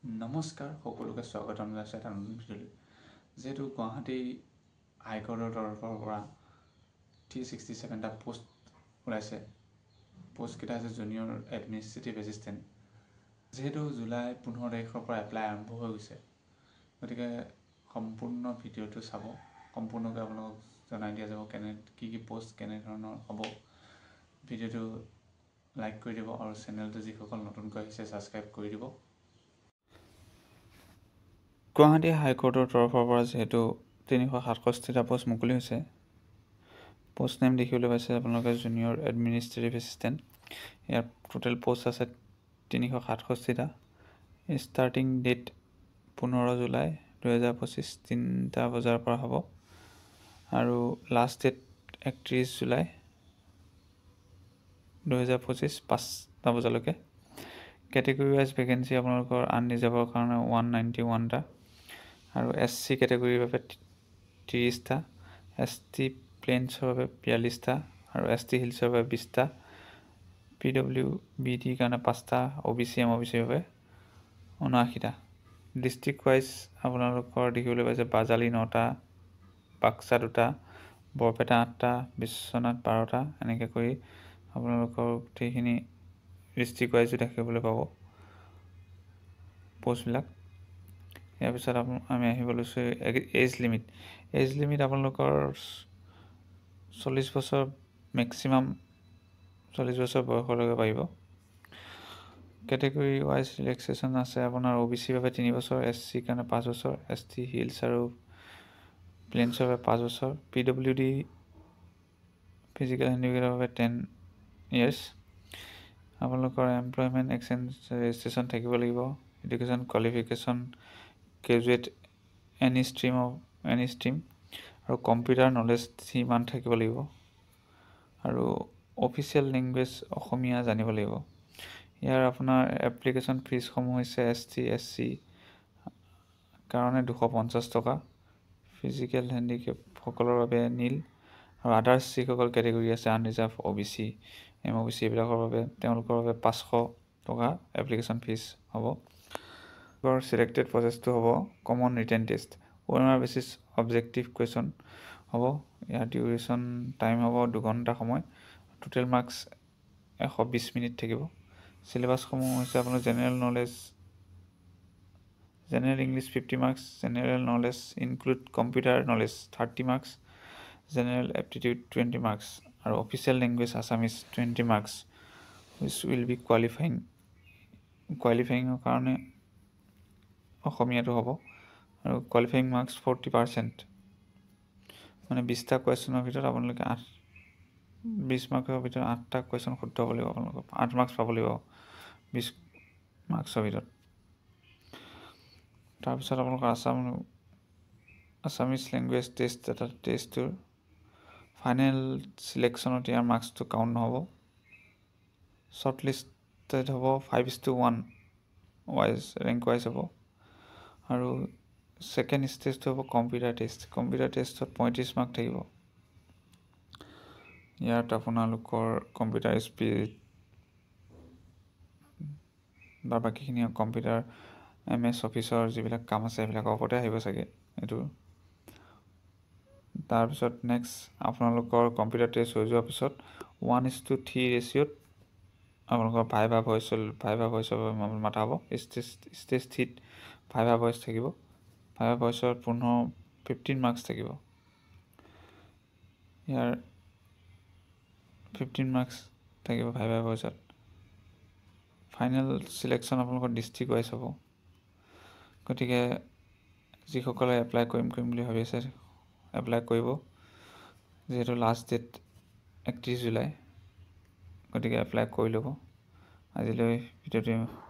নমস্কাৰ, সকলোকে স্বাগতম জনাইছোঁ এটা নতুন ভিডিঅ'লৈ। যিহেতু গুৱাহাটী হাইকোৰ্টৰ তৰফৰ পৰা 367টা পোষ্ট ওলাইছে। পোষ্টকেইটা হৈছে জুনিয়ৰ এডমিনিষ্ট্ৰেটিভ এছিষ্টেণ্ট। যিহেতু জুলাই 15 তাৰিখৰ পৰা এপ্লাই আৰম্ভ হৈ গৈছে, গতিকে সম্পূৰ্ণ ভিডিঅ'টো চাব। সম্পূৰ্ণকৈ আপোনালোকক জনাই দিয়া যাব কি পোষ্ট কেনেধৰণৰ হ'ব। ভিডিঅ'টো লাইক কৰি দিব আৰু চেনেলটো যিসকল নতুনকৈ আহিছে ছাবস্ক্ৰাইব কৰি দিব। গুৱাহাটী হাইকোৰ্টৰ তৰফৰ পৰা যিহেতু 367টা পোষ্ট মুকলি হৈছে, পোষ্ট নেম দেখিবলৈ পাইছে আপোনালোকে জুনিয়ৰ এডমিনিষ্ট্ৰেটিভ এছিষ্টেণ্ট। ইয়াৰ টোটেল পোষ্ট আছে 367টা। ষ্টাৰ্টিং ডেট 15 জুলাই 2025 3টা বজাৰ পৰা হ'ব আৰু লাষ্ট ডেট 31 জুলাই 2025 5টা বজালৈকে। কেটেগৰী ৱাইজ ভেকেঞ্চি আপোনালোকৰ আনৰিজাৰ্ভৰ কাৰণে 191টা আৰু SC কেটেগৰীৰ বাবে 30টা, ST প্লেইনছৰ বাবে 42টা আৰু ST হিলছৰ বাবে 20টা, PWBTৰ কাৰণে 5টা, OBC MOBCৰ বাবে 79টা। ডিষ্ট্ৰিক্ট ৱাইজ আপোনালোকৰ দেখিবলৈ পাইছে বাজালি 9টা, বাক্সা 2টা, বৰপেটা 8টা, বিশ্বনাথ 12টা, এনেকৈ কৰি আপোনালোকৰ গোটেইখিনি ডিষ্ট্ৰিক্ট ৱাইজো দেখিবলৈ পাব পোষ্টবিলাক। ইয়াৰ পিছত আমি আহিব লৈছোঁ এজ লিমিট আপোনালোকৰ 40 বছৰ, মেক্সিমাম 40 বছৰ বয়সলৈকে পাৰিব। কেটেগৰী ৱাইজ ৰিলেক্সেশ্যন আছে আপোনাৰ OBC বাবে 3 বছৰ, SC কাৰণে 5 বছৰ, ST হিলছ আৰু প্লেইনছৰ বাবে 5 বছৰ, PWD ফিজিকেল হেণ্ডিকেপৰ বাবে 10 years। আপোনালোকৰ এমপ্লয়মেণ্ট এক্সচেঞ্জ ৰেজিষ্ট্ৰেশ্যন থাকিব লাগিব। Education qualification graduate any stream আৰু কম্পিউটাৰ নলেজ 3 মান্থ থাকিব লাগিব আৰু অফিচিয়েল লেংগুৱেজ অসমীয়া জানিব লাগিব। ইয়াৰ আপোনাৰ এপ্লিকেশ্যন ফিজসমূহ হৈছে ST SC কাৰণে 250 টকা, ফিজিকেল হেণ্ডিকেপসকলৰ বাবে নীল আৰু আদাৰ্ছ যিসকল কেটেগৰী আছে আনৰিজাৰ্ভ OBC MOBC এইবিলাকৰ বাবে তেওঁলোকৰ বাবে 500 টকা এপ্লিকেশ্যন ফিজ হ'ব। চিলেক্টেড প্ৰচেছটো হ'ব common written test, OMR basis objective question হ'ব। ইয়াৰ ডিউৰেশ্যন টাইম হ'ব 2 ঘণ্টা সময়, টোটেল মাৰ্কছ 120 মিনিট থাকিব। চিলেবাছসমূহ হৈছে আপোনাৰ general English 50 marks, general knowledge include computer knowledge 30 marks, general aptitude 20 marks আৰু official language Assamese 20 marks which will be কোৱালিফাইঙৰ কাৰণে অসমীয়াটো হ'ব আৰু কোৱালিফাইং মাৰ্কছ 40%, মানে 20টা কুৱেশ্যনৰ ভিতৰত আপোনালোকে 20 মাৰ্কছৰ ভিতৰত 8টা কুৱেশ্যন শুদ্ধ হ'ব লাগিব। আপোনালোকক 8 মাৰ্কছ পাব লাগিব 20 মাৰ্কছৰ ভিতৰত। তাৰপিছত আপোনালোকৰ আছামিজ লেংগুৱেজ টেষ্টটোৰ ফাইনেল চিলেকশ্যনত ইয়াৰ মাৰ্কছটো কাউণ্ট নহ'ব। শ্বৰ্ট লিষ্টেড হ'ব 5:1 ৰেংক ৱাইজ হ'ব আৰু ছেকেণ্ড ষ্টেজটো হ'ব কম্পিউটাৰ টেষ্টত 35 মাৰ্ক থাকিব। ইয়াত আপোনালোকৰ কম্পিউটাৰ স্পীড বা বাকীখিনি কম্পিউটাৰ MS অফিচৰ যিবিলাক কাম আছে সেইবিলাকৰ ওপৰতে আহিব চাগে এইটো। তাৰপিছত নেক্সট আপোনালোকৰ কম্পিউটাৰ টেষ্ট হৈ যোৱাৰ পিছত 1:3 ৰেচিঅ'ত আপোনালোকৰ ভাইভা ভইচৰ মাতা হ'ব। ষ্টেজ 3ত ভাইভা ভইচ থাকিব। ভাইভা ভইচৰ 15 মাৰ্কছ থাকিব। ইয়াৰ 15 মাৰ্কছ থাকিব ভাইভা ভইচত। ফাইনেল চিলেকশ্যন আপোনালোকৰ ডিষ্ট্ৰিক্ট ৱাইজ হ'ব। গতিকে যিসকলে এপ্লাই কৰিম বুলি ভাবি আছে এপ্লাই কৰিব, যিহেতু লাষ্ট ডেট 31 জুলাই, গতিকে এপ্লাই কৰি ল'ব। আজিলৈ ভিডিঅ'টো